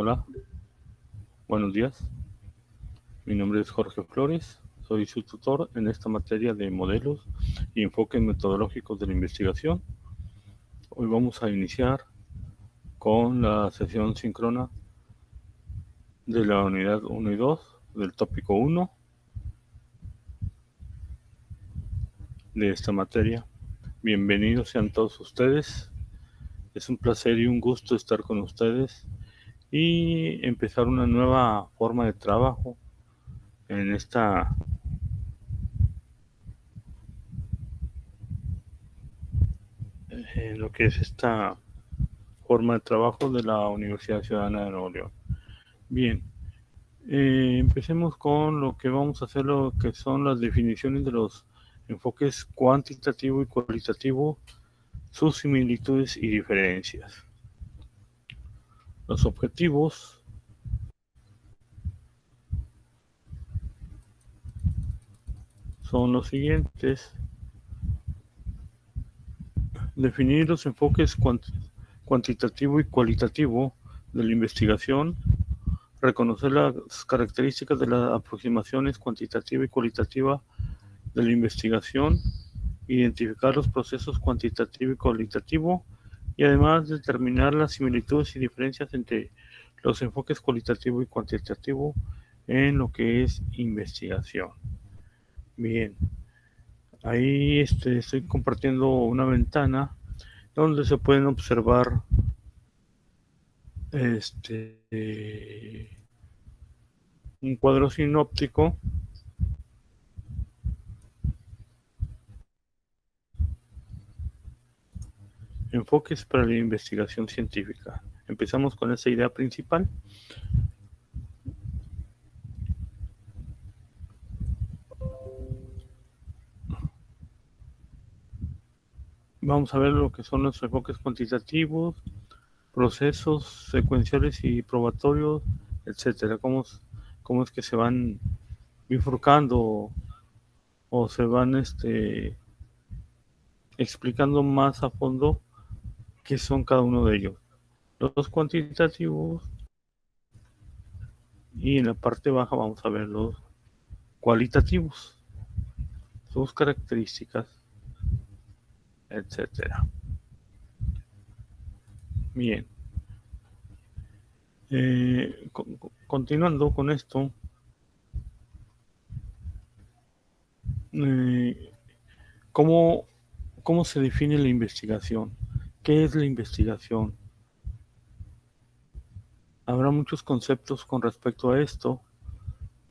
Hola, buenos días. Mi nombre es Jorge Flores. Soy su tutor en esta materia de modelos y enfoques metodológicos de la investigación. Hoy vamos a iniciar con la sesión síncrona de la unidad 1 y 2 del tópico 1 de esta materia. Bienvenidos sean todos ustedes. Es un placer y un gusto estar con ustedes y empezar una nueva forma de trabajo en lo que es esta forma de trabajo de la Universidad Ciudadana de Nuevo León. Bien, empecemos con lo que vamos a hacer, lo que son las definiciones de los enfoques cuantitativo y cualitativo, sus similitudes y diferencias. Los objetivos son los siguientes: definir los enfoques cuantitativo y cualitativo de la investigación, reconocer las características de las aproximaciones cuantitativa y cualitativa de la investigación, identificar los procesos cuantitativo y cualitativo y además determinar las similitudes y diferencias entre los enfoques cualitativo y cuantitativo en lo que es investigación. Bien, ahí estoy compartiendo una ventana donde se pueden observar un cuadro sinóptico enfoques para la investigación científica. Empezamos con esa idea principal. Vamos a ver lo que son los enfoques cuantitativos, procesos secuenciales y probatorios, etcétera. Cómo es que se van bifurcando o se van explicando más a fondo qué son cada uno de ellos. Los cuantitativos, y en la parte baja vamos a ver los cualitativos, sus características, etcétera. Bien. Continuando con esto, ¿cómo se define la investigación? ¿Qué es la investigación? Habrá muchos conceptos con respecto a esto,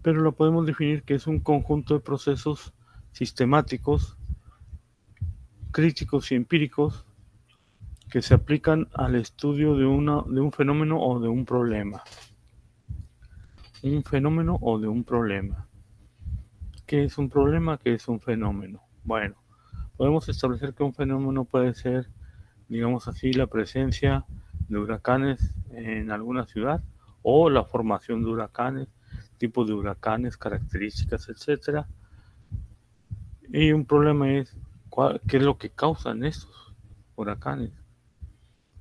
pero lo podemos definir que es un conjunto de procesos sistemáticos, críticos y empíricos que se aplican al estudio de un fenómeno o de un problema. Un fenómeno o de un problema. ¿Qué es un problema? ¿Qué es un fenómeno? Bueno, podemos establecer que un fenómeno puede ser, digamos así, la presencia de huracanes en alguna ciudad o la formación de huracanes, tipos de huracanes, características, etcétera. Y un problema es qué es lo que causan estos huracanes.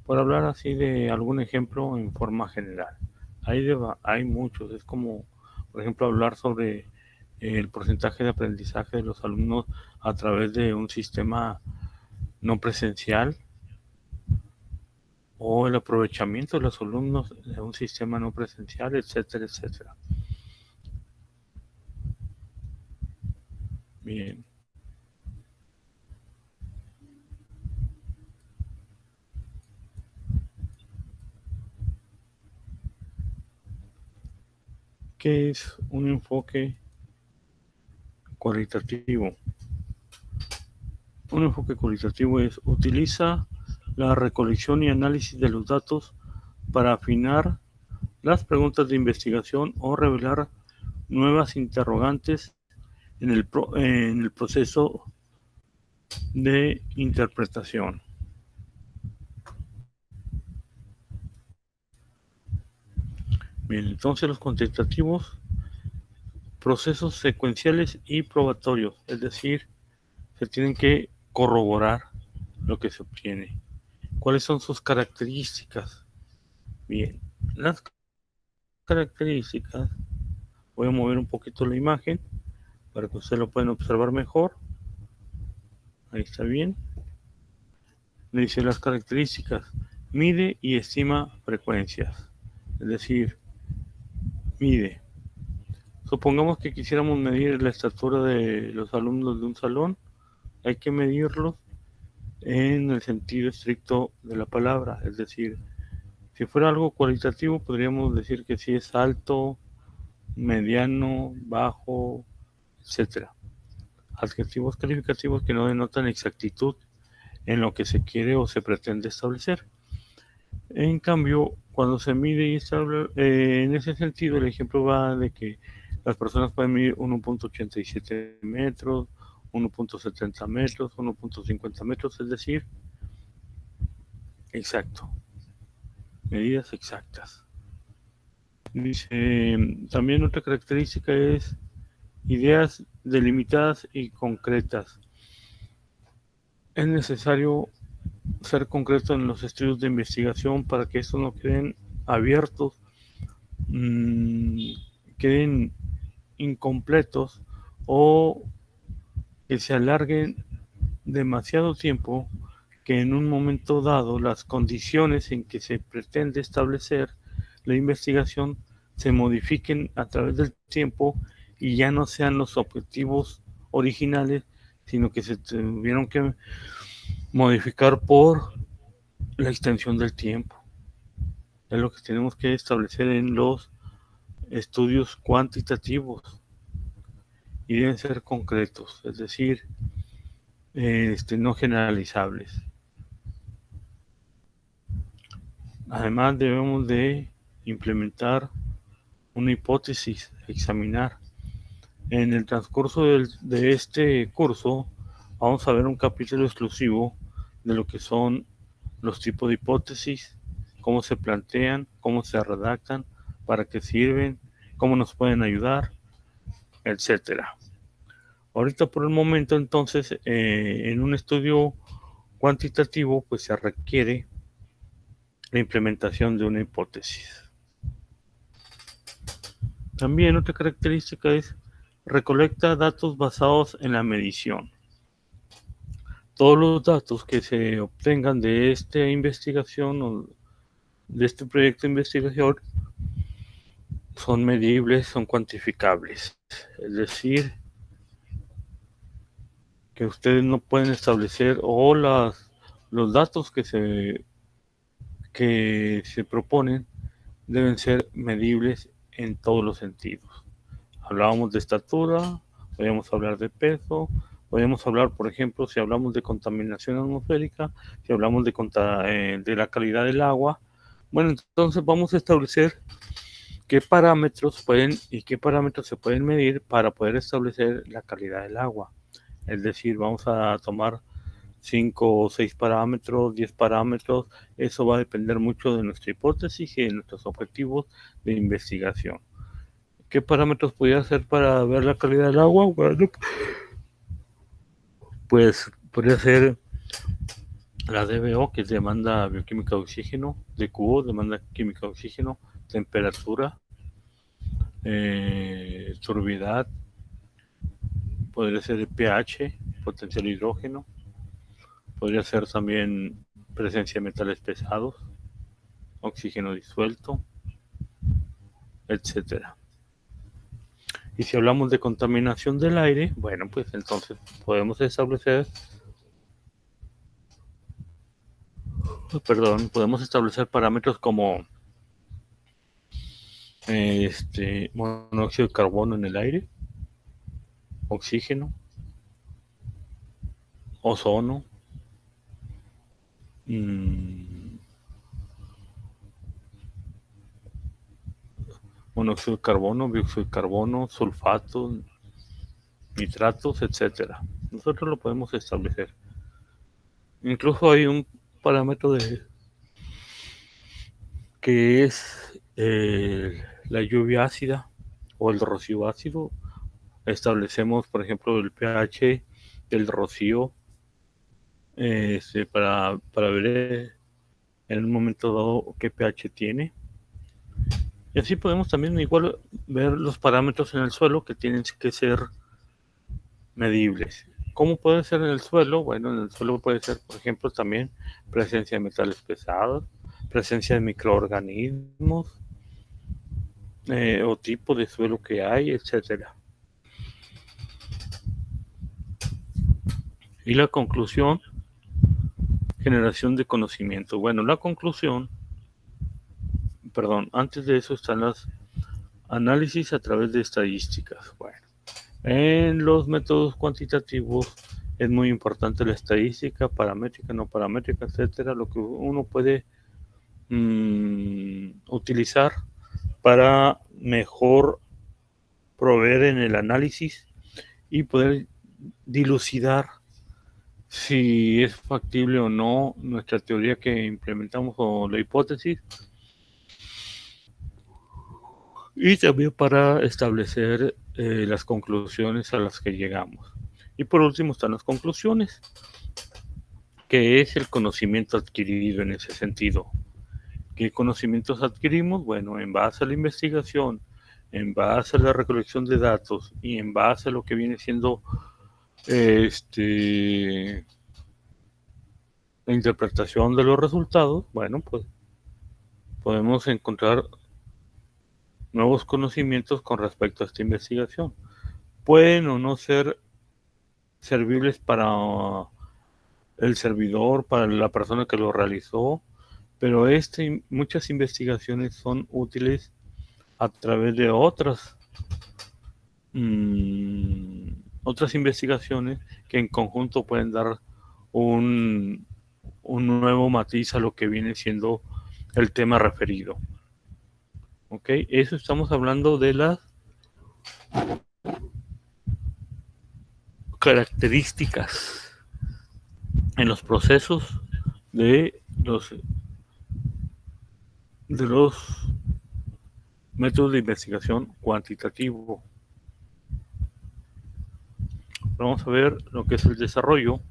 Por hablar así de algún ejemplo en forma general. Hay muchos, es como, por ejemplo, hablar sobre el porcentaje de aprendizaje de los alumnos a través de un sistema no presencial o el aprovechamiento de los alumnos de un sistema no presencial, etcétera, etcétera. Bien. ¿Qué es un enfoque cualitativo? Un enfoque cualitativo utiliza la recolección y análisis de los datos para afinar las preguntas de investigación o revelar nuevas interrogantes en el proceso de interpretación. Bien, entonces los cuantitativos, procesos secuenciales y probatorios, es decir, se tienen que corroborar lo que se obtiene. ¿Cuáles son sus características? Bien, las características, voy a mover un poquito la imagen para que ustedes lo puedan observar mejor. Ahí está bien. Le dice las características: mide y estima frecuencias, es decir, mide. Supongamos que quisiéramos medir la estatura de los alumnos de un salón, hay que medirlos en el sentido estricto de la palabra, es decir, si fuera algo cualitativo podríamos decir que si es alto, mediano, bajo, etcétera. Adjetivos calificativos que no denotan exactitud en lo que se quiere o se pretende establecer. En cambio, cuando se mide y establece, en ese sentido, el ejemplo va de que las personas pueden medir 1.87 metros, 1.70 metros, 1.50 metros, es decir, exacto, medidas exactas. Dice, también otra característica es ideas delimitadas y concretas. Es necesario ser concreto en los estudios de investigación para que estos no queden abiertos, queden incompletos o que se alarguen demasiado tiempo, que en un momento dado las condiciones en que se pretende establecer la investigación se modifiquen a través del tiempo y ya no sean los objetivos originales, sino que se tuvieron que modificar por la extensión del tiempo. Es lo que tenemos que establecer en los estudios cuantitativos y deben ser concretos, es decir, no generalizables. Además debemos de implementar una hipótesis, examinar. En el transcurso de este curso vamos a ver un capítulo exclusivo de lo que son los tipos de hipótesis, cómo se plantean, cómo se redactan, para qué sirven, cómo nos pueden ayudar, etcétera. Ahorita por el momento entonces en un estudio cuantitativo pues se requiere la implementación de una hipótesis. También otra característica es recolecta datos basados en la medición. Todos los datos que se obtengan de esta investigación o de este proyecto de investigación son medibles, son cuantificables. Es decir, que ustedes no pueden establecer o los datos que se proponen deben ser medibles en todos los sentidos. Hablábamos de estatura, podríamos hablar de peso, podríamos hablar, por ejemplo, si hablamos de contaminación atmosférica, si hablamos de la calidad del agua. Bueno, entonces vamos a establecer qué parámetros se pueden medir para poder establecer la calidad del agua. Es decir, vamos a tomar 5 o 6 parámetros, 10 parámetros. Eso va a depender mucho de nuestra hipótesis y de nuestros objetivos de investigación. ¿Qué parámetros podría hacer para ver la calidad del agua? Bueno, pues podría ser la DBO, que es demanda bioquímica de oxígeno, DQO, demanda química de oxígeno, temperatura, turbidez, podría ser el pH, potencial hidrógeno, podría ser también presencia de metales pesados, oxígeno disuelto, etcétera. Y si hablamos de contaminación del aire, bueno, pues entonces podemos establecer parámetros como monóxido de carbono en el aire, oxígeno, ozono, monóxido de carbono, dióxido de carbono, sulfatos, nitratos, etcétera. Nosotros lo podemos establecer. Incluso hay un parámetro que es la lluvia ácida o el rocío ácido. Establecemos, por ejemplo, el pH del rocío para ver en un momento dado qué pH tiene. Y así podemos también igual ver los parámetros en el suelo que tienen que ser medibles. ¿Cómo puede ser en el suelo? Bueno, en el suelo puede ser, por ejemplo, también presencia de metales pesados, presencia de microorganismos, o tipo de suelo que hay, etcétera. Y la conclusión, generación de conocimiento. Bueno, la conclusión, perdón, antes de eso están los análisis a través de estadísticas. Bueno, en los métodos cuantitativos es muy importante la estadística, paramétrica, no paramétrica, etcétera, lo que uno puede utilizar para mejor proveer en el análisis y poder dilucidar si es factible o no nuestra teoría que implementamos o la hipótesis, y también para establecer las conclusiones a las que llegamos. Y por último están las conclusiones, que es el conocimiento adquirido en ese sentido. ¿Qué conocimientos adquirimos? Bueno, en base a la investigación, en base a la recolección de datos y en base a lo que viene siendo la interpretación de los resultados, bueno, pues podemos encontrar nuevos conocimientos con respecto a esta investigación. Pueden o no ser servibles para el servidor, para la persona que lo realizó, pero muchas investigaciones son útiles a través de otras investigaciones que en conjunto pueden dar un, un nuevo matiz a lo que viene siendo el tema referido. ¿Ok? Eso estamos hablando de las características en los procesos de los métodos de investigación cuantitativo. Vamos a ver lo que es el desarrollo.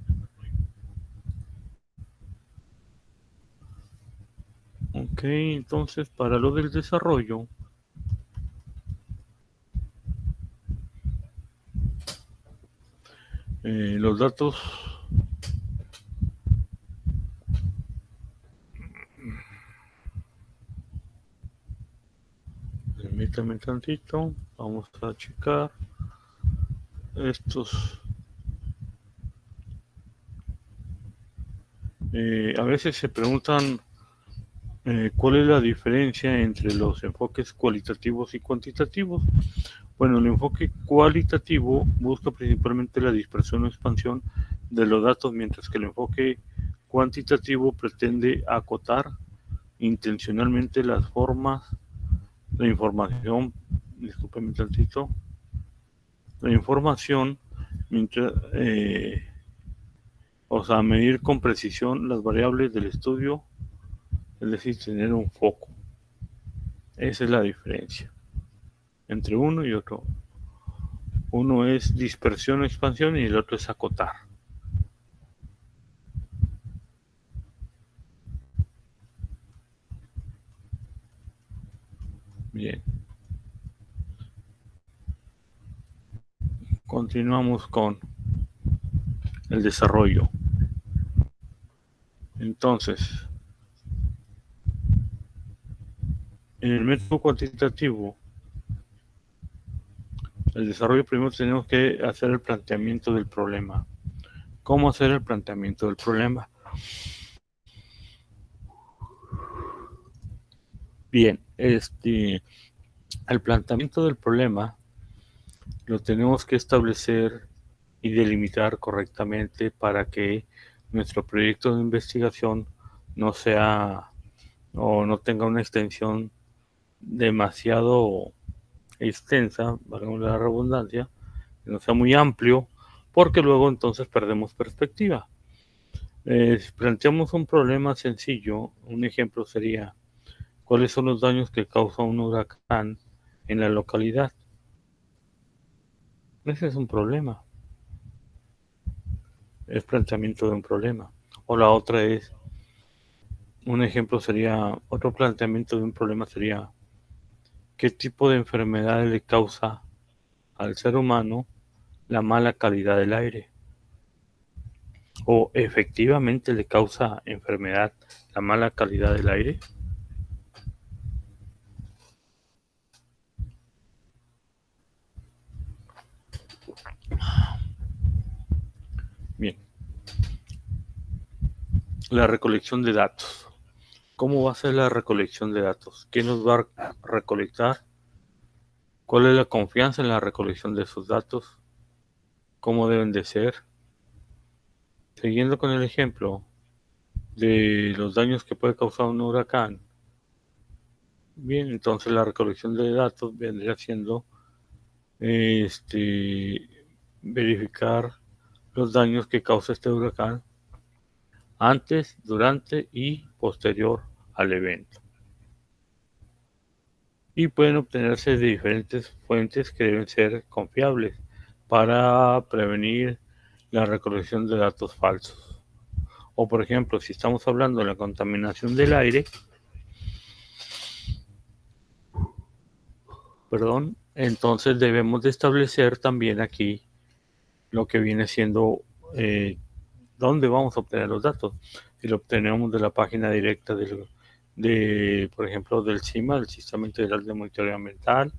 Ok, entonces para lo del desarrollo, los datos, permítanme tantito, vamos a checar estos. A veces se preguntan cuál es la diferencia entre los enfoques cualitativos y cuantitativos. Bueno, el enfoque cualitativo busca principalmente la dispersión o expansión de los datos, mientras que el enfoque cuantitativo pretende acotar intencionalmente las formas de información, discúlpeme tantito, la información, mientras, o sea, medir con precisión las variables del estudio, es decir, tener un foco. Esa es la diferencia entre uno y otro. Uno es dispersión o expansión y el otro es acotar. Bien. Continuamos con el desarrollo. Entonces, en el método cuantitativo, el desarrollo primero tenemos que hacer el planteamiento del problema. ¿Cómo hacer el planteamiento del problema? Bien, el planteamiento del problema lo tenemos que establecer y delimitar correctamente para que nuestro proyecto de investigación no sea o no tenga una extensión demasiado extensa, valga la redundancia, que no sea muy amplio, porque luego entonces perdemos perspectiva. Si planteamos un problema sencillo, un ejemplo sería, ¿cuáles son los daños que causa un huracán en la localidad? Ese es un problema, es planteamiento de un problema. O la otra es, un ejemplo sería, otro planteamiento de un problema sería, ¿Qué tipo de enfermedad le causa al ser humano la mala calidad del aire? ¿O efectivamente le causa enfermedad la mala calidad del aire? Bien, la recolección de datos. ¿Cómo va a ser la recolección de datos? ¿Quién nos va a recolectar? ¿Cuál es la confianza en la recolección de esos datos? ¿Cómo deben de ser? Siguiendo con el ejemplo de los daños que puede causar un huracán. Bien, entonces la recolección de datos vendría siendo verificar los daños que causa este huracán antes, durante y posterior al evento. Y pueden obtenerse de diferentes fuentes que deben ser confiables para prevenir la recolección de datos falsos. O por ejemplo, si estamos hablando de la contaminación del aire, entonces debemos de establecer también aquí lo que viene siendo dónde vamos a obtener los datos. Si lo obtenemos de la página directa por ejemplo, del CIMA, del Sistema Integral de Monitoreo Ambiental,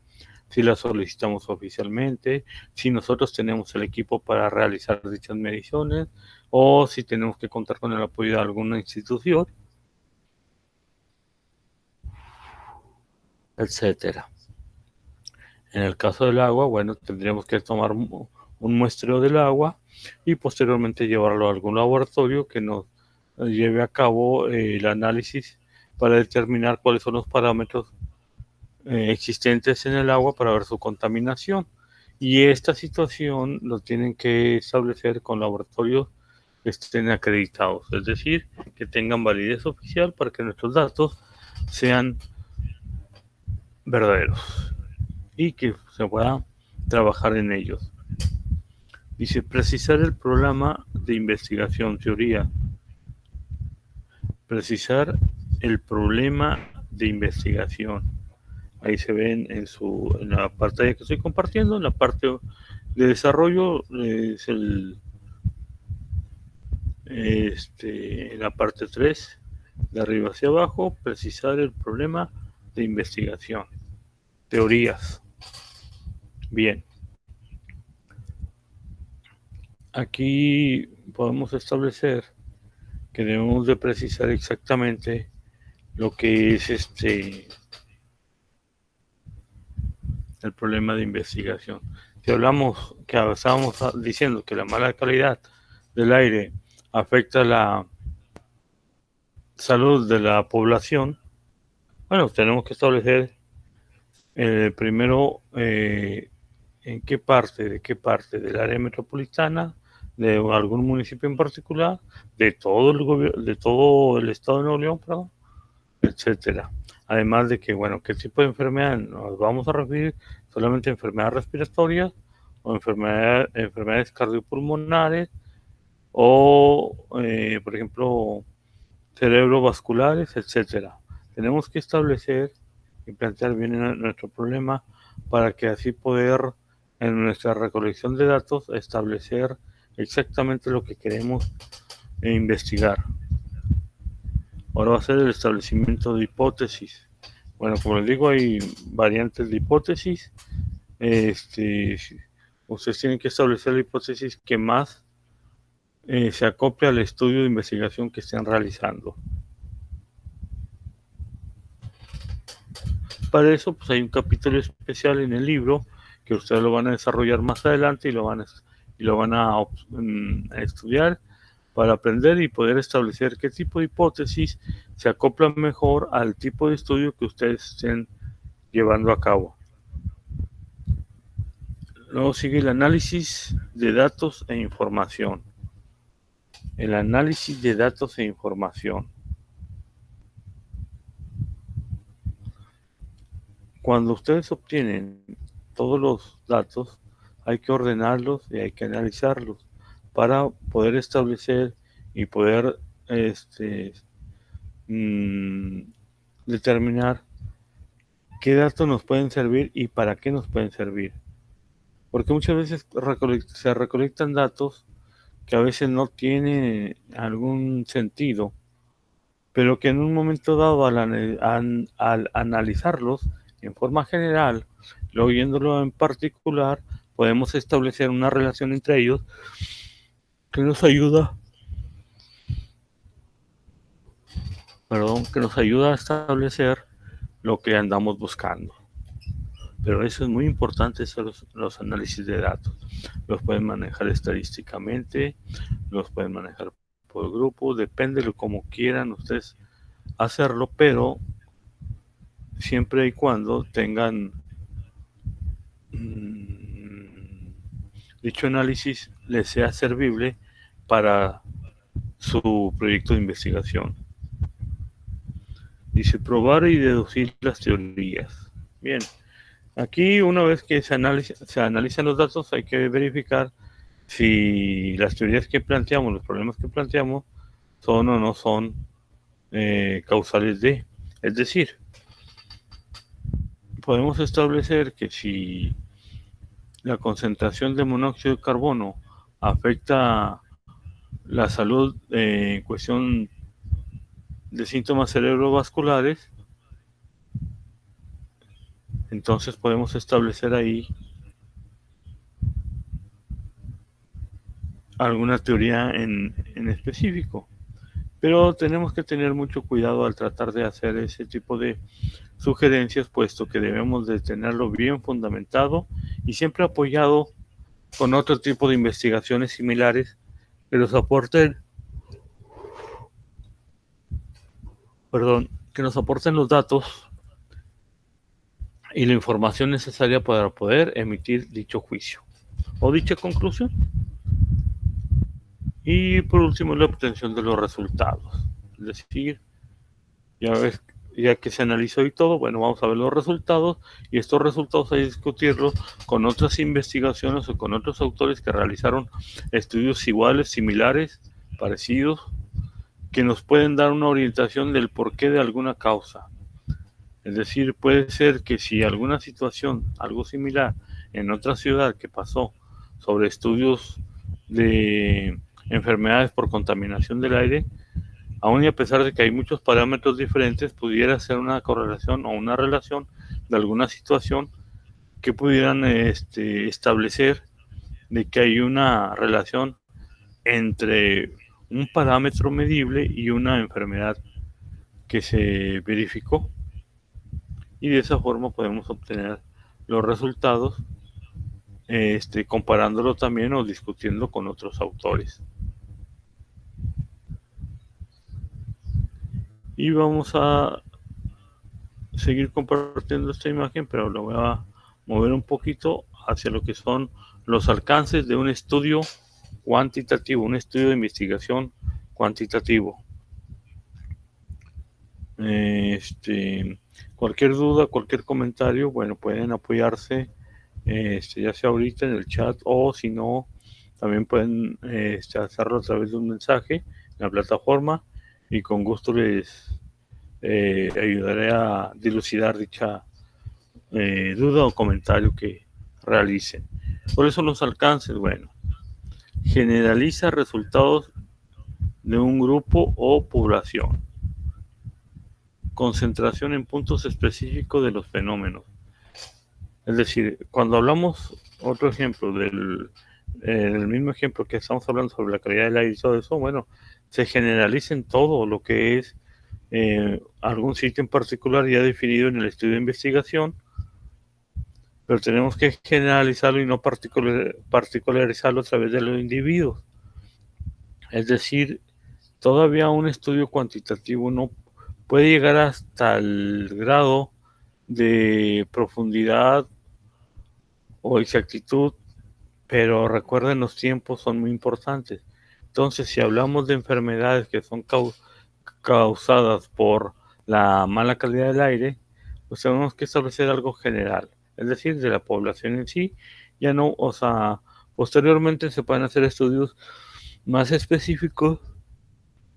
si la solicitamos oficialmente, si nosotros tenemos el equipo para realizar dichas mediciones o si tenemos que contar con el apoyo de alguna institución, etcétera. En el caso del agua, bueno, tendríamos que tomar un muestreo del agua y posteriormente llevarlo a algún laboratorio que nos lleve a cabo el análisis para determinar cuáles son los parámetros existentes en el agua para ver su contaminación. Y esta situación lo tienen que establecer con laboratorios que estén acreditados, es decir, que tengan validez oficial para que nuestros datos sean verdaderos y que se pueda trabajar en ellos. Dice, precisar el programa de investigación, teoría. Precisar el problema de investigación. Ahí se ven en la pantalla que estoy compartiendo, en la parte de desarrollo, es en la parte 3, de arriba hacia abajo, precisar el problema de investigación. Teorías. Bien. Aquí podemos establecer que debemos de precisar exactamente lo que es el problema de investigación. Si hablamos, que estábamos diciendo que la mala calidad del aire afecta la salud de la población, bueno, tenemos que establecer primero en qué parte, del área metropolitana, de algún municipio en particular, de todo el estado de Nuevo León, perdón, etcétera. Además de que, bueno, qué tipo de enfermedad nos vamos a referir, solamente enfermedades respiratorias o enfermedades cardiopulmonares o, por ejemplo, cerebrovasculares, etcétera. Tenemos que establecer y plantear bien nuestro problema para que así poder en nuestra recolección de datos establecer exactamente lo que queremos investigar. Ahora va a ser el establecimiento de hipótesis. Bueno, como les digo, hay variantes de hipótesis. Ustedes tienen que establecer la hipótesis que más se acople al estudio de investigación que estén realizando. Para eso, pues hay un capítulo especial en el libro que ustedes lo van a desarrollar más adelante y lo van a estudiar para aprender y poder establecer qué tipo de hipótesis se acopla mejor al tipo de estudio que ustedes estén llevando a cabo. Luego sigue el análisis de datos e información. El análisis de datos e información. Cuando ustedes obtienen todos los datos, hay que ordenarlos y hay que analizarlos para poder establecer y poder determinar qué datos nos pueden servir y para qué nos pueden servir. Porque muchas veces se recolectan datos que a veces no tienen algún sentido, pero que en un momento dado al analizarlos en forma general, luego viéndolo en particular, podemos establecer una relación entre ellos que nos ayuda, que nos ayuda a establecer lo que andamos buscando. Pero eso es muy importante, son los análisis de datos. Los pueden manejar estadísticamente, los pueden manejar por grupo, depende de cómo quieran ustedes hacerlo, pero siempre y cuando tengan dicho análisis les sea servible para su proyecto de investigación. Dice probar y deducir las teorías. Bien, aquí una vez que se analizan los datos hay que verificar si las teorías que planteamos, los problemas que planteamos, son o no son causales de. Es decir, podemos establecer que si la concentración de monóxido de carbono afecta la salud en cuestión de síntomas cerebrovasculares, entonces podemos establecer ahí alguna teoría en específico. Pero tenemos que tener mucho cuidado al tratar de hacer ese tipo de sugerencias, puesto que debemos de tenerlo bien fundamentado y siempre apoyado con otro tipo de investigaciones similares que nos aporten, que nos aporten los datos y la información necesaria para poder emitir dicho juicio o dicha conclusión. Y por último, la obtención de los resultados. Es decir, ya que se analizó y todo, bueno, vamos a ver los resultados y estos resultados hay que discutirlos con otras investigaciones o con otros autores que realizaron estudios iguales, similares, parecidos, que nos pueden dar una orientación del porqué de alguna causa. Es decir, puede ser que si alguna situación, algo similar en otra ciudad que pasó sobre estudios de enfermedades por contaminación del aire, aún y a pesar de que hay muchos parámetros diferentes, pudiera ser una correlación o una relación de alguna situación que pudieran establecer de que hay una relación entre un parámetro medible y una enfermedad que se verificó. Y de esa forma podemos obtener los resultados comparándolo también o discutiendo con otros autores. Y vamos a seguir compartiendo esta imagen, pero lo voy a mover un poquito hacia lo que son los alcances de un estudio cuantitativo, un estudio de investigación cuantitativo. Cualquier duda, cualquier comentario, bueno, pueden apoyarse ya sea ahorita en el chat o si no, también pueden hacerlo a través de un mensaje en la plataforma y con gusto les ayudaré a dilucidar dicha duda o comentario que realicen. ¿Cuáles son los alcances? Bueno, generaliza resultados de un grupo o población. Concentración en puntos específicos de los fenómenos. Es decir, cuando hablamos, otro ejemplo el mismo ejemplo que estamos hablando sobre la calidad del aire y todo eso, bueno, se generaliza en todo lo que es algún sitio en particular ya definido en el estudio de investigación, pero tenemos que generalizarlo y no particularizarlo a través de los individuos. Es decir, todavía un estudio cuantitativo no puede llegar hasta el grado de profundidad o exactitud, pero recuerden, los tiempos son muy importantes. Entonces, si hablamos de enfermedades que son causadas por la mala calidad del aire, pues tenemos que establecer algo general, es decir, de la población en sí. Ya no, o sea, posteriormente se pueden hacer estudios más específicos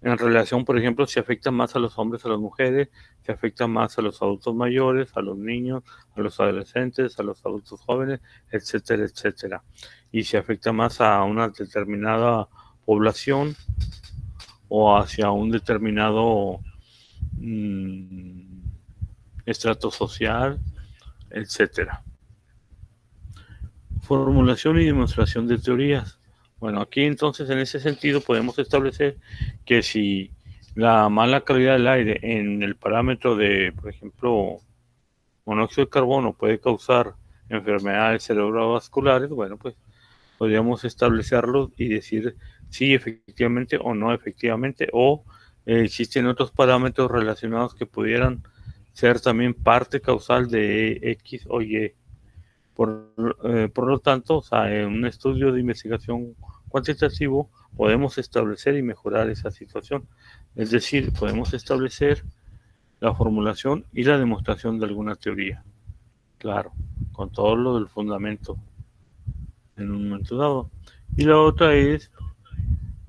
en relación, por ejemplo, si afecta más a los hombres, a las mujeres, si afecta más a los adultos mayores, a los niños, a los adolescentes, a los adultos jóvenes, etcétera, etcétera. Y si afecta más a una determinada población o hacia un determinado estrato social, etcétera. Formulación y demostración de teorías. Bueno, aquí entonces en ese sentido podemos establecer que si la mala calidad del aire en el parámetro de, por ejemplo, monóxido de carbono puede causar enfermedades cerebrovasculares, bueno, pues podríamos establecerlo y decir si efectivamente o no efectivamente, o existen otros parámetros relacionados que pudieran ser también parte causal de X o Y. Por lo tanto, o sea, en un estudio de investigación cuantitativo podemos establecer y mejorar esa situación. Es decir, podemos establecer la formulación y la demostración de alguna teoría. Claro, con todo lo del fundamento en un momento dado. Y la otra es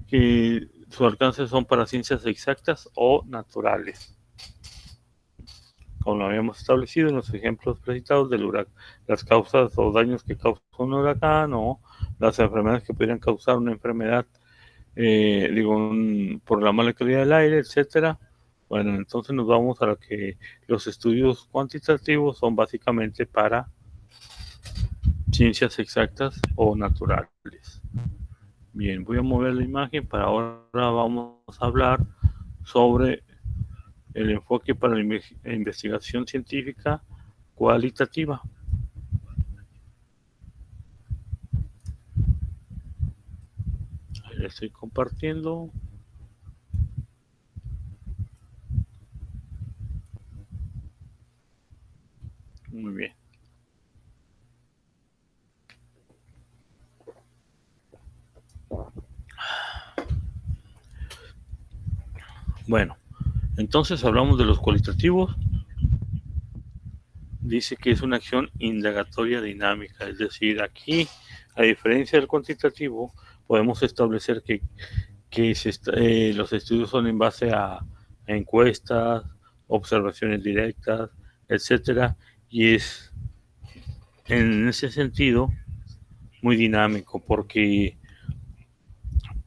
que su alcance son para ciencias exactas o naturales, como lo habíamos establecido en los ejemplos presentados del huracán, las causas o daños que causa un huracán o las enfermedades que pudieran causar una enfermedad, por la mala calidad del aire, etcétera. Bueno, entonces nos vamos a lo que los estudios cuantitativos son básicamente para ciencias exactas o naturales. Bien, voy a mover la imagen. Para ahora vamos a hablar sobre el enfoque para la investigación científica cualitativa. Ahí le estoy compartiendo. Muy bien. Bueno, entonces hablamos de los cualitativos. Dice que es una acción indagatoria dinámica, es decir, aquí, a diferencia del cuantitativo, podemos establecer que los estudios son en base a encuestas, observaciones directas, etcétera, y es en ese sentido muy dinámico porque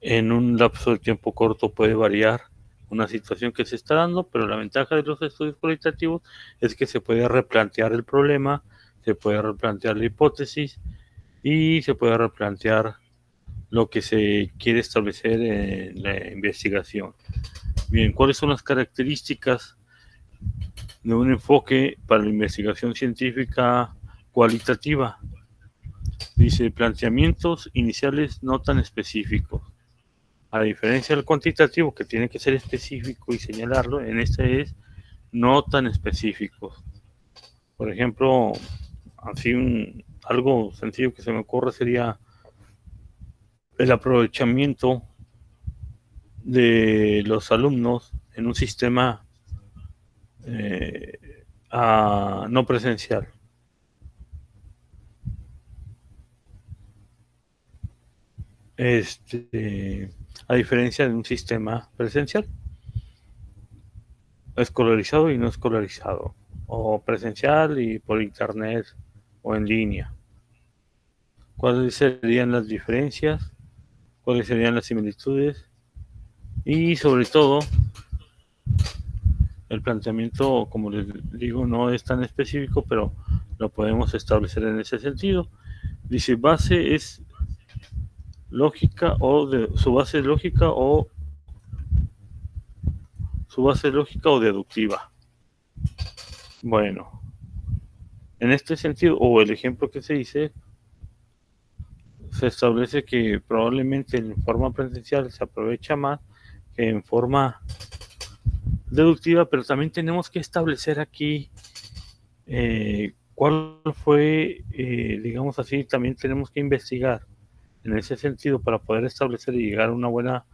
en un lapso de tiempo corto puede variar una situación que se está dando, pero la ventaja de los estudios cualitativos es que se puede replantear el problema, se puede replantear la hipótesis y se puede replantear lo que se quiere establecer en la investigación. Bien, ¿cuáles son las características de un enfoque para la investigación científica cualitativa? Dice, planteamientos iniciales no tan específicos. A diferencia del cuantitativo, que tiene que ser específico y señalarlo, en este es no tan específicos. Por ejemplo, así algo sencillo que se me ocurre sería el aprovechamiento de los alumnos en un sistema no presencial. A diferencia de un sistema presencial, escolarizado y no escolarizado, o presencial y por internet o en línea. ¿Cuáles serían las diferencias? ¿Cuáles serían las similitudes? Y sobre todo, el planteamiento, como les digo, no es tan específico, pero lo podemos establecer en ese sentido. Dice, base es lógica su base es lógica o deductiva. Bueno, en este sentido, o el ejemplo que se dice, se establece que probablemente en forma presencial se aprovecha más que en forma deductiva, pero también tenemos que establecer aquí cuál fue, digamos así, también tenemos que investigar en ese sentido para poder establecer y llegar a una buena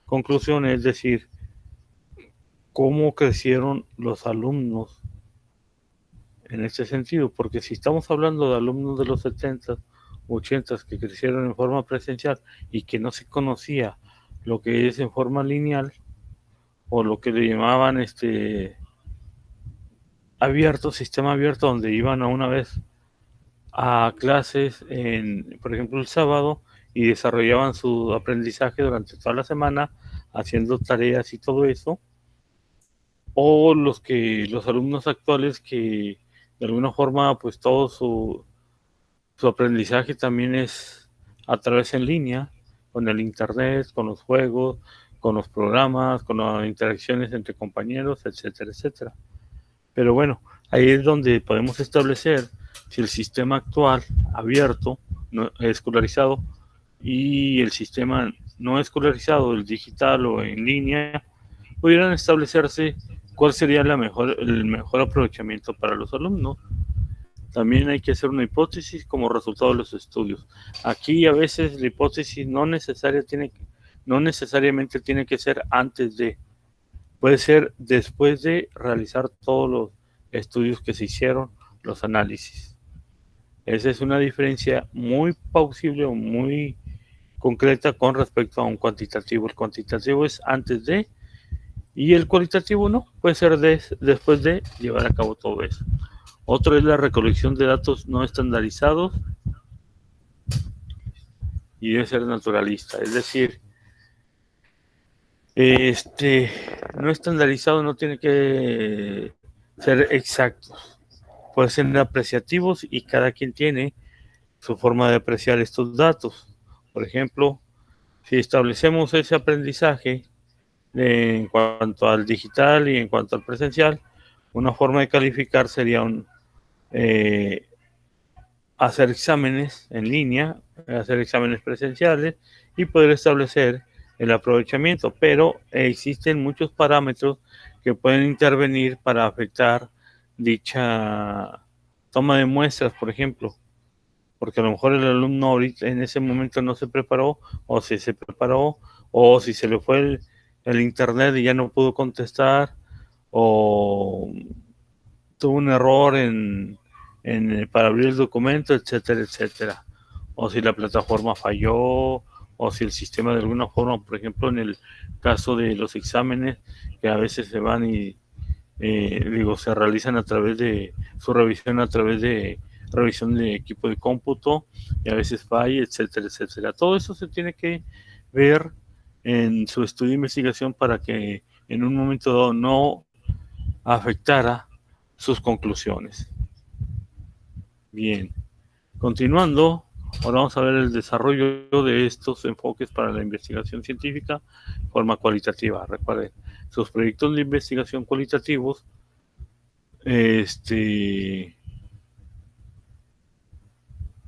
conclusión, es decir, cómo crecieron los alumnos en este sentido, porque si estamos hablando de alumnos de los 70, 80 que crecieron en forma presencial y que no se conocía lo que es en forma lineal, o lo que le llamaban abierto, sistema abierto, donde iban a una vez a clases, por ejemplo, el sábado, y desarrollaban su aprendizaje durante toda la semana, haciendo tareas y todo eso, o los alumnos actuales que de alguna forma, pues todo su aprendizaje también es a través en línea, con el internet, con los juegos, con los programas, con las interacciones entre compañeros, etcétera, etcétera. Pero bueno, ahí es donde podemos establecer si el sistema actual abierto, no, escolarizado, y el sistema no escolarizado, el digital o en línea, pudieran establecerse cuál sería el mejor aprovechamiento para los alumnos. También hay que hacer una hipótesis como resultado de los estudios. Aquí a veces la hipótesis no necesariamente tiene que ser antes de, puede ser después de realizar todos los estudios que se hicieron, los análisis. Esa es una diferencia muy plausible o muy concreta con respecto a un cuantitativo. El cuantitativo es antes de, y el cualitativo no, puede ser después de llevar a cabo todo eso. Otro es la recolección de datos no estandarizados y debe ser naturalista, es decir, no estandarizado no tiene que ser exacto, pueden ser apreciativos y cada quien tiene su forma de apreciar estos datos. Por ejemplo, si establecemos ese aprendizaje en cuanto al digital y en cuanto al presencial, una forma de calificar sería hacer exámenes en línea, hacer exámenes presenciales y poder establecer el aprovechamiento, pero existen muchos parámetros que pueden intervenir para afectar dicha toma de muestras, por ejemplo, porque a lo mejor el alumno ahorita en ese momento no se preparó, o si se preparó, o si se le fue el internet y ya no pudo contestar, o tuvo un error para abrir el documento, etcétera, etcétera. O si la plataforma falló, o si el sistema de alguna forma, por ejemplo, en el caso de los exámenes, que a veces se van y, se realizan a través de su revisión, a través de revisión de equipo de cómputo, y a veces falla, etcétera, etcétera. Todo eso se tiene que ver en su estudio de investigación para que en un momento dado no afectara sus conclusiones. Bien, continuando, ahora vamos a ver el desarrollo de estos enfoques para la investigación científica de forma cualitativa. Recuerden, sus proyectos de investigación cualitativos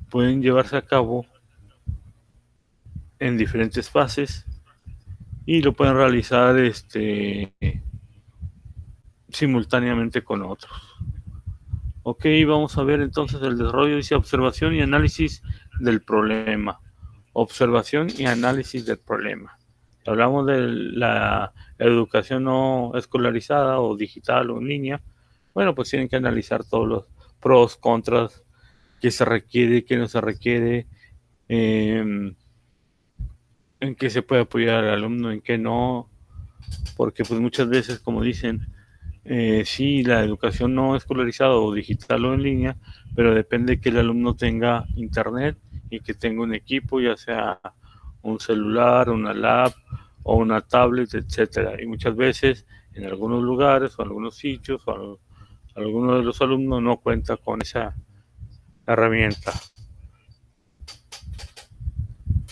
pueden llevarse a cabo en diferentes fases y lo pueden realizar simultáneamente con otros. Ok, vamos a ver entonces el desarrollo, dice observación y análisis del problema. Observación y análisis del problema. Si hablamos de la educación no escolarizada o digital o en línea, bueno, pues tienen que analizar todos los pros, contras, qué se requiere, qué no se requiere, en qué se puede apoyar al alumno, en qué no, porque pues muchas veces, como dicen, sí, la educación no escolarizada o digital o en línea, pero depende que el alumno tenga internet y que tenga un equipo, ya sea un celular, una lab o una tablet, etcétera. Y muchas veces en algunos lugares o algunos sitios o alguno de los alumnos no cuenta con esa herramienta.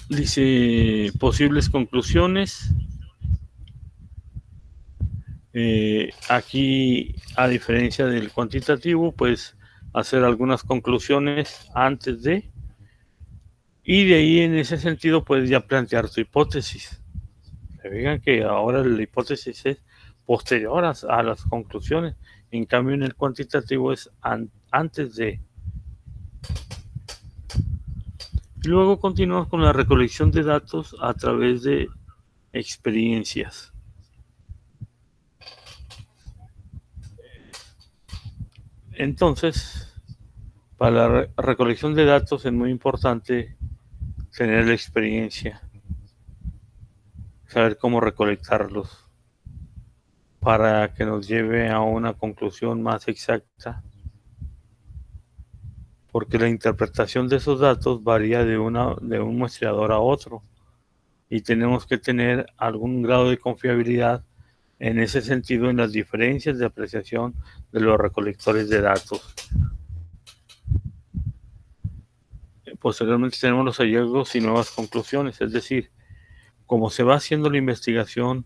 Dice posibles conclusiones. Aquí, a diferencia del cuantitativo, pues hacer algunas conclusiones antes de, y de ahí en ese sentido puedes ya plantear tu hipótesis. Se fijan que ahora la hipótesis es posterior a las conclusiones, en cambio en el cuantitativo es antes de. Y luego continuamos con la recolección de datos a través de experiencias. Entonces, para la recolección de datos es muy importante tener la experiencia, saber cómo recolectarlos. para que nos lleve a una conclusión más exacta, porque la interpretación de esos datos varía de un muestreador a otro y tenemos que tener algún grado de confiabilidad en ese sentido en las diferencias de apreciación de los recolectores de datos. Posteriormente tenemos los hallazgos y nuevas conclusiones, es decir, como se va haciendo la investigación,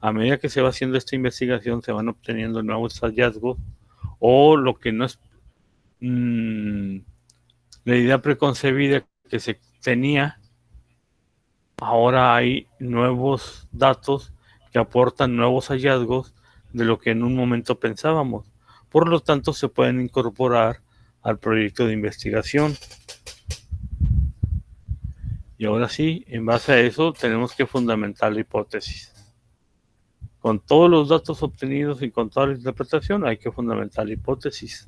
a medida que se va haciendo esta investigación se van obteniendo nuevos hallazgos o lo que no es la idea preconcebida que se tenía, ahora hay nuevos datos que aportan nuevos hallazgos de lo que en un momento pensábamos. Por lo tanto, se pueden incorporar al proyecto de investigación. Y ahora sí, en base a eso, tenemos que fundamentar la hipótesis. Con todos los datos obtenidos y con toda la interpretación, hay que fundamentar la hipótesis.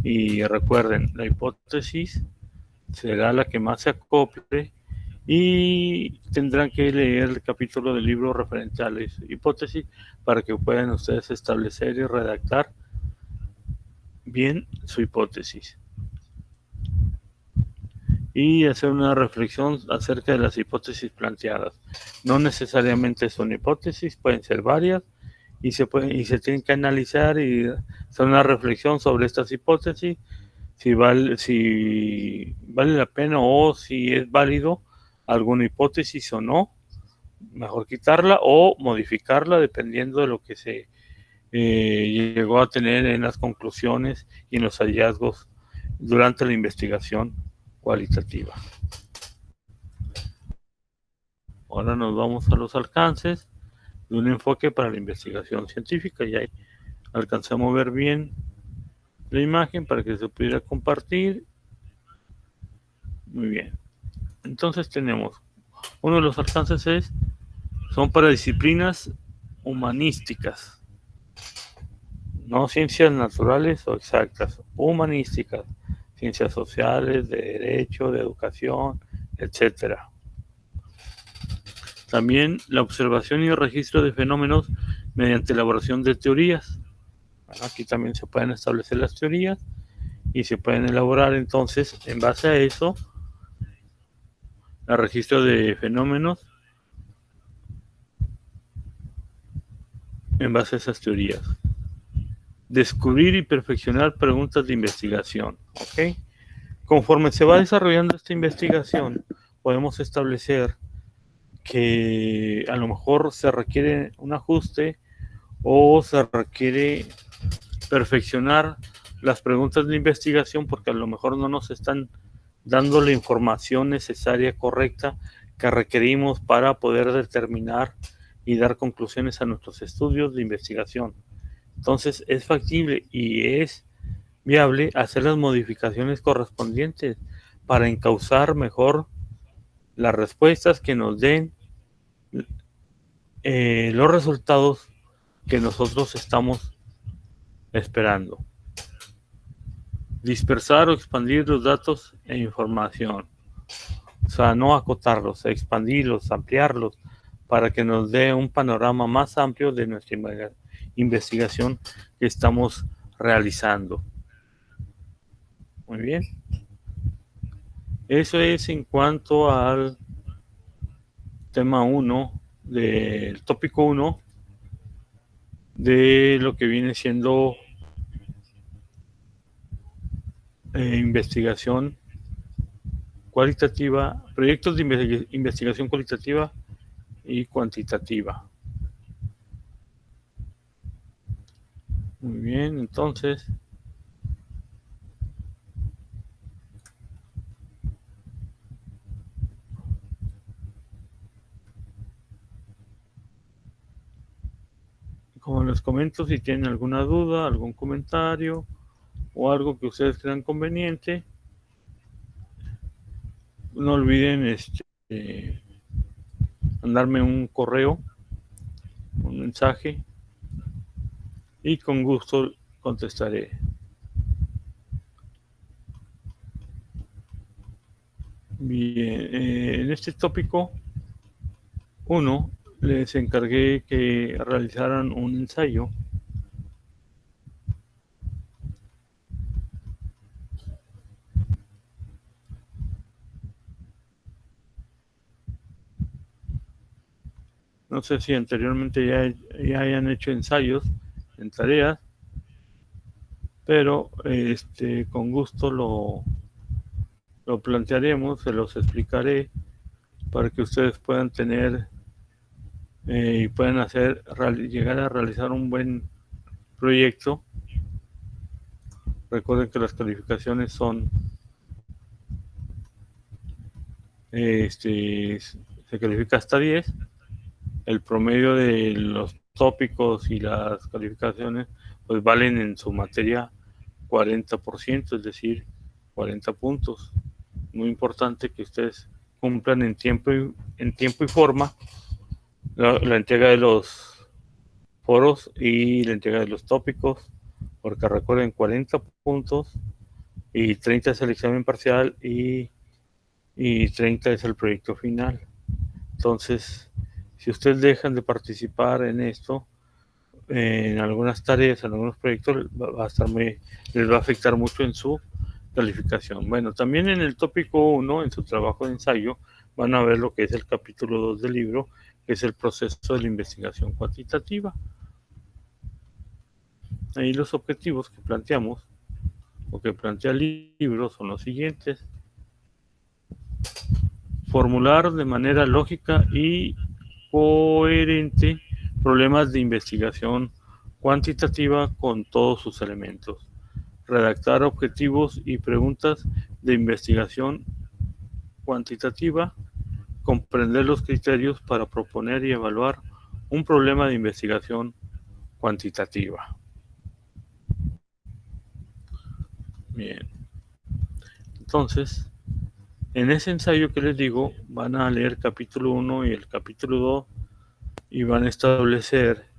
Y recuerden, la hipótesis será la que más se acople y tendrán que leer el capítulo del libro referente a la hipótesis para que puedan ustedes establecer y redactar bien su hipótesis y hacer una reflexión acerca de las hipótesis planteadas. No necesariamente son hipótesis, pueden ser varias y se tienen que analizar y hacer una reflexión sobre estas hipótesis, si vale la pena o si es válido alguna hipótesis o no, mejor quitarla o modificarla dependiendo de lo que se llegó a tener en las conclusiones y en los hallazgos durante la investigación cualitativa. Ahora nos vamos a los alcances de un enfoque para la investigación científica y ahí alcancé a mover bien la imagen para que se pudiera compartir. Muy bien. Entonces tenemos, uno de los alcances son para disciplinas humanísticas, no ciencias naturales o exactas, humanísticas, ciencias sociales, de derecho, de educación, etcétera. También la observación y el registro de fenómenos mediante elaboración de teorías. Bueno, aquí también se pueden establecer las teorías y se pueden elaborar entonces, en base a eso, el registro de fenómenos en base a esas teorías. Descubrir y perfeccionar preguntas de investigación. ¿Ok? Conforme se va desarrollando esta investigación, podemos establecer que a lo mejor se requiere un ajuste o se requiere perfeccionar las preguntas de investigación porque a lo mejor no nos están dando la información necesaria, correcta, que requerimos para poder determinar y dar conclusiones a nuestros estudios de investigación. Entonces es factible y es viable hacer las modificaciones correspondientes para encauzar mejor las respuestas que nos den los resultados que nosotros estamos esperando. Dispersar o expandir los datos e información. O sea, no acotarlos, expandirlos, ampliarlos, para que nos dé un panorama más amplio de nuestra investigación que estamos realizando. Muy bien. Eso es en cuanto al tema 1, del tópico 1, de lo que viene siendo investigación cualitativa, proyectos de investigación cualitativa y cuantitativa. Muy bien, entonces como les comento, si tienen alguna duda, algún comentario o algo que ustedes crean conveniente, no olviden mandarme un correo, un mensaje y con gusto contestaré. Bien, en este tópico 1 les encargué que realizaran un ensayo. No sé si anteriormente ya hayan hecho ensayos en tareas, pero con gusto lo plantearemos, se los explicaré para que ustedes puedan tener y puedan llegar a realizar un buen proyecto. Recuerden que las calificaciones son, se califica hasta 10. El promedio de los tópicos y las calificaciones pues valen en su materia 40%, es decir, 40 puntos. Muy importante que ustedes cumplan en tiempo y forma la entrega de los foros y la entrega de los tópicos, porque recuerden 40 puntos y 30 es el examen parcial y 30 es el proyecto final. Entonces, si ustedes dejan de participar en esto, en algunas tareas, en algunos proyectos, les va a afectar mucho en su calificación. Bueno, también en el tópico 1, en su trabajo de ensayo, van a ver lo que es el capítulo 2 del libro, que es el proceso de la investigación cuantitativa. Ahí los objetivos que planteamos o que plantea el libro son los siguientes: formular de manera lógica y coherente problemas de investigación cuantitativa con todos sus elementos, redactar objetivos y preguntas de investigación cuantitativa, comprender los criterios para proponer y evaluar un problema de investigación cuantitativa. Bien, entonces, en ese ensayo que les digo, van a leer capítulo 1 y el capítulo 2 y van a establecer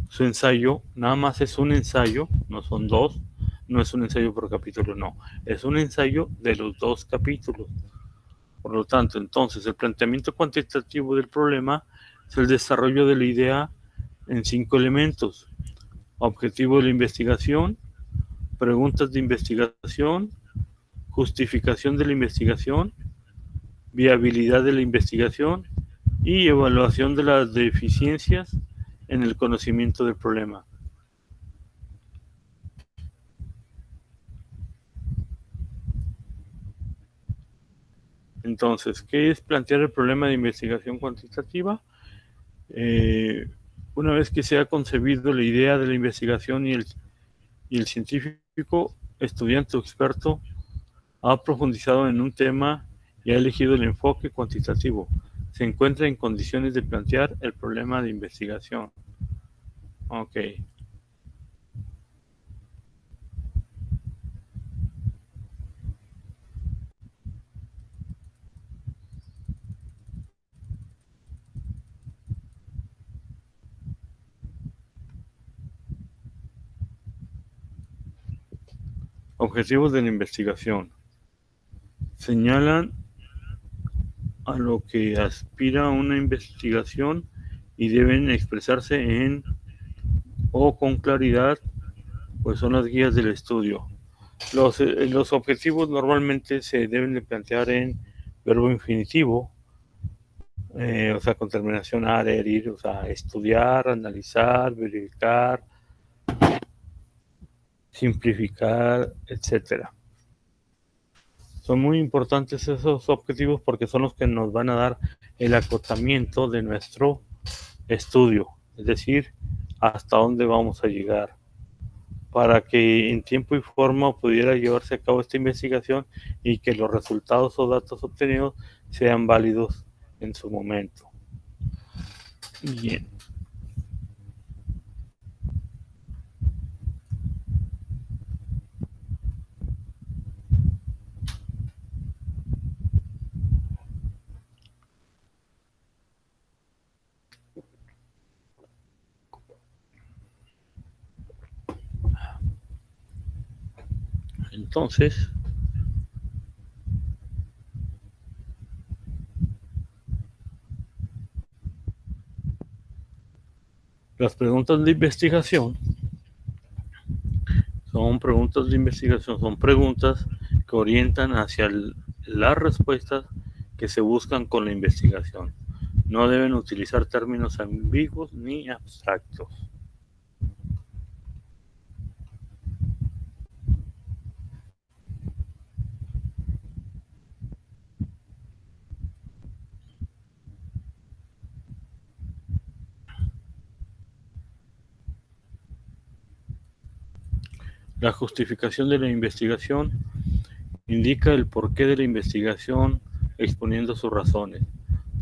su ensayo. Nada más es un ensayo, no son dos, no es un ensayo por capítulo, no, es un ensayo de los dos capítulos. Por lo tanto, entonces, el planteamiento cuantitativo del problema es el desarrollo de la idea en 5 elementos: objetivo de la investigación, preguntas de investigación, justificación de la investigación, viabilidad de la investigación y evaluación de las deficiencias en el conocimiento del problema. Entonces, ¿qué es plantear el problema de investigación cuantitativa? Una vez que se ha concebido la idea de la investigación y el científico, estudiante o experto ha profundizado en un tema y ha elegido el enfoque cuantitativo, se encuentra en condiciones de plantear el problema de investigación. Ok. Objetivos de la investigación. Señalan a lo que aspira una investigación y deben expresarse en o con claridad, pues son las guías del estudio. Los objetivos normalmente se deben de plantear en verbo infinitivo, o sea, con terminación ar, ir, o sea, estudiar, analizar, verificar, simplificar, etcétera. Son muy importantes esos objetivos porque son los que nos van a dar el acotamiento de nuestro estudio, es decir, hasta dónde vamos a llegar, para que en tiempo y forma pudiera llevarse a cabo esta investigación y que los resultados o datos obtenidos sean válidos en su momento. Bien. Entonces, Las preguntas de investigación son preguntas que orientan hacia las respuestas que se buscan con la investigación. No deben utilizar términos ambiguos ni abstractos. La justificación de la investigación indica el porqué de la investigación exponiendo sus razones.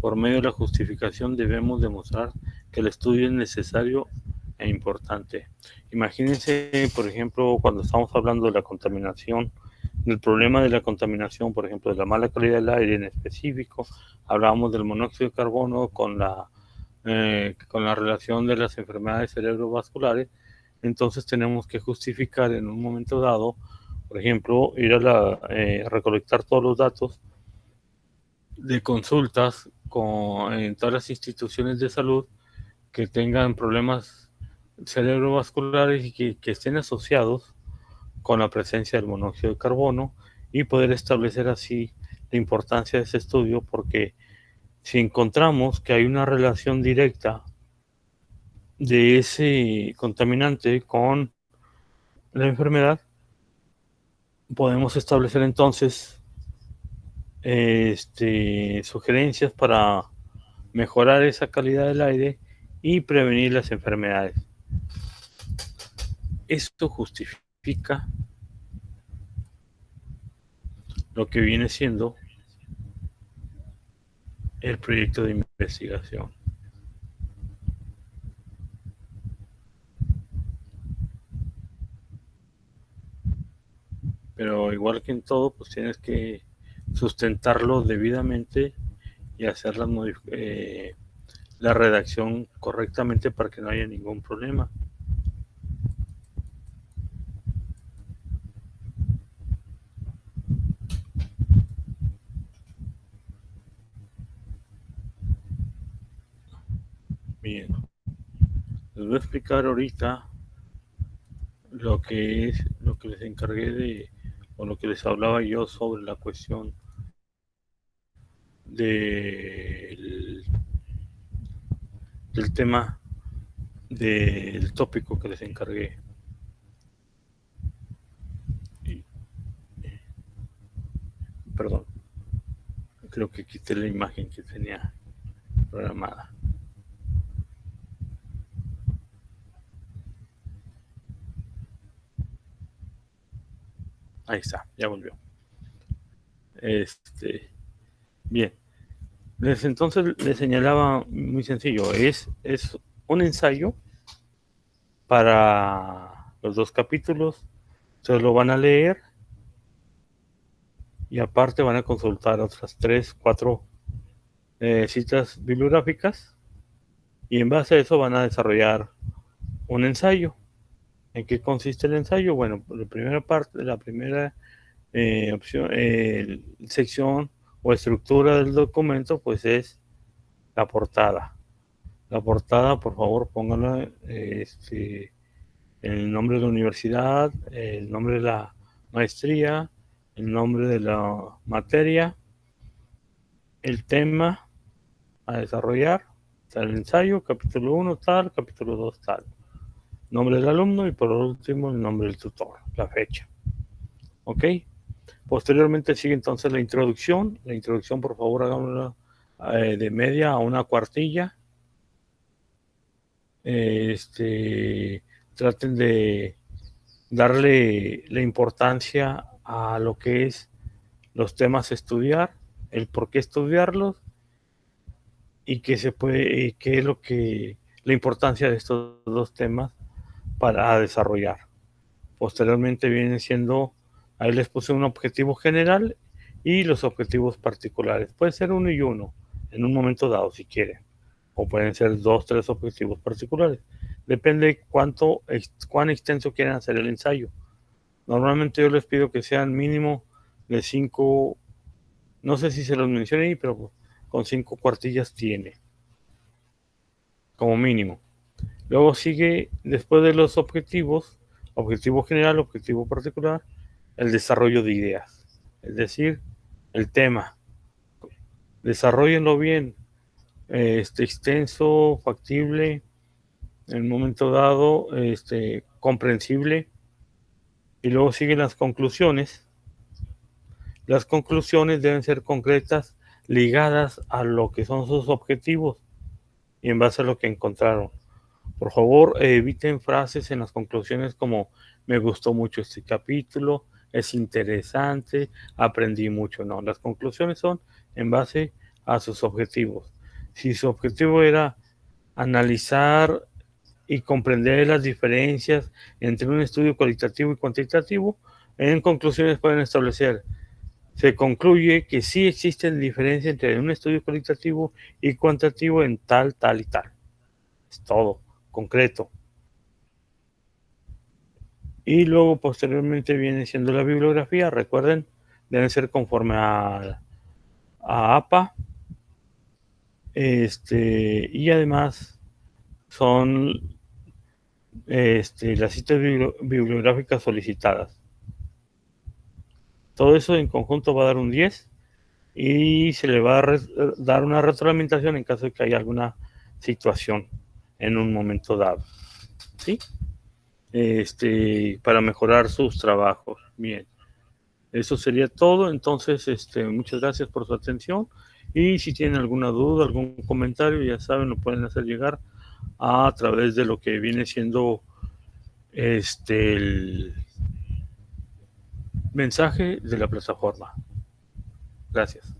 Por medio de la justificación debemos demostrar que el estudio es necesario e importante. Imagínense, por ejemplo, cuando estamos hablando de la contaminación, del problema de la contaminación, por ejemplo, de la mala calidad del aire en específico, hablábamos del monóxido de carbono con la relación de las enfermedades cerebrovasculares. Entonces tenemos que justificar en un momento dado, por ejemplo, ir a recolectar todos los datos de consultas en todas las instituciones de salud que tengan problemas cerebrovasculares y que estén asociados con la presencia del monóxido de carbono, y poder establecer así la importancia de ese estudio, porque si encontramos que hay una relación directa de ese contaminante con la enfermedad, podemos establecer entonces sugerencias para mejorar esa calidad del aire y prevenir las enfermedades. Esto justifica lo que viene siendo el proyecto de investigación. Pero igual que en todo, pues tienes que sustentarlo debidamente y hacer la redacción correctamente para que no haya ningún problema. Bien, les voy a explicar ahorita lo que les encargué o lo que les hablaba yo sobre la cuestión del tema del tópico que les encargué. Perdón, creo que quité la imagen que tenía programada. Ahí está, ya volvió. Bien. Entonces les señalaba muy sencillo, es un ensayo para los 2 capítulos, se lo van a leer y aparte van a consultar otras 3, 4 citas bibliográficas, y en base a eso van a desarrollar un ensayo. ¿En qué consiste el ensayo? Bueno, la primera parte, la primera opción, sección o estructura del documento, pues es la portada. La portada, por favor, pónganla el nombre de la universidad, el nombre de la maestría, el nombre de la materia, el tema a desarrollar, el ensayo, capítulo 1 tal, capítulo 2 tal, nombre del alumno y por último el nombre del tutor, la fecha. ¿Ok? Posteriormente sigue entonces la introducción. La introducción, por favor, hagámosla de media a una cuartilla. Traten de darle la importancia a lo que es los temas a estudiar, el por qué estudiarlos y qué es la importancia de estos 2 temas para desarrollar. Posteriormente viene siendo, ahí les puse un objetivo general y los objetivos particulares. Puede ser uno y uno en un momento dado si quieren, o pueden ser 2, 3 objetivos particulares. Depende cuán extenso quieran hacer el ensayo. Normalmente yo les pido que sean mínimo de 5, no sé si se los mencioné, pero con 5 cuartillas tiene, como mínimo. Luego sigue, después de los objetivos, objetivo general, objetivo particular, el desarrollo de ideas, es decir, el tema. Desarrollenlo bien, extenso, factible, en un momento dado, comprensible. Y luego siguen las conclusiones. Las conclusiones deben ser concretas, ligadas a lo que son sus objetivos y en base a lo que encontraron. Por favor, eviten frases en las conclusiones como me gustó mucho este capítulo, es interesante, aprendí mucho. No, las conclusiones son en base a sus objetivos. Si su objetivo era analizar y comprender las diferencias entre un estudio cualitativo y cuantitativo, en conclusiones pueden establecer: se concluye que sí existen diferencias entre un estudio cualitativo y cuantitativo en tal, tal y tal. Es todo, concreto. Y luego posteriormente viene siendo la bibliografía. Recuerden, deben ser conforme a APA. Y además son las citas bibliográficas solicitadas. Todo eso en conjunto va a dar un 10 y se le va a dar una retroalimentación en caso de que haya alguna situación en un momento dado, ¿sí? Para mejorar sus trabajos. Bien, eso sería todo. Entonces, muchas gracias por su atención y si tienen alguna duda, algún comentario, ya saben, lo pueden hacer llegar a través de lo que viene siendo el mensaje de la plataforma. Gracias.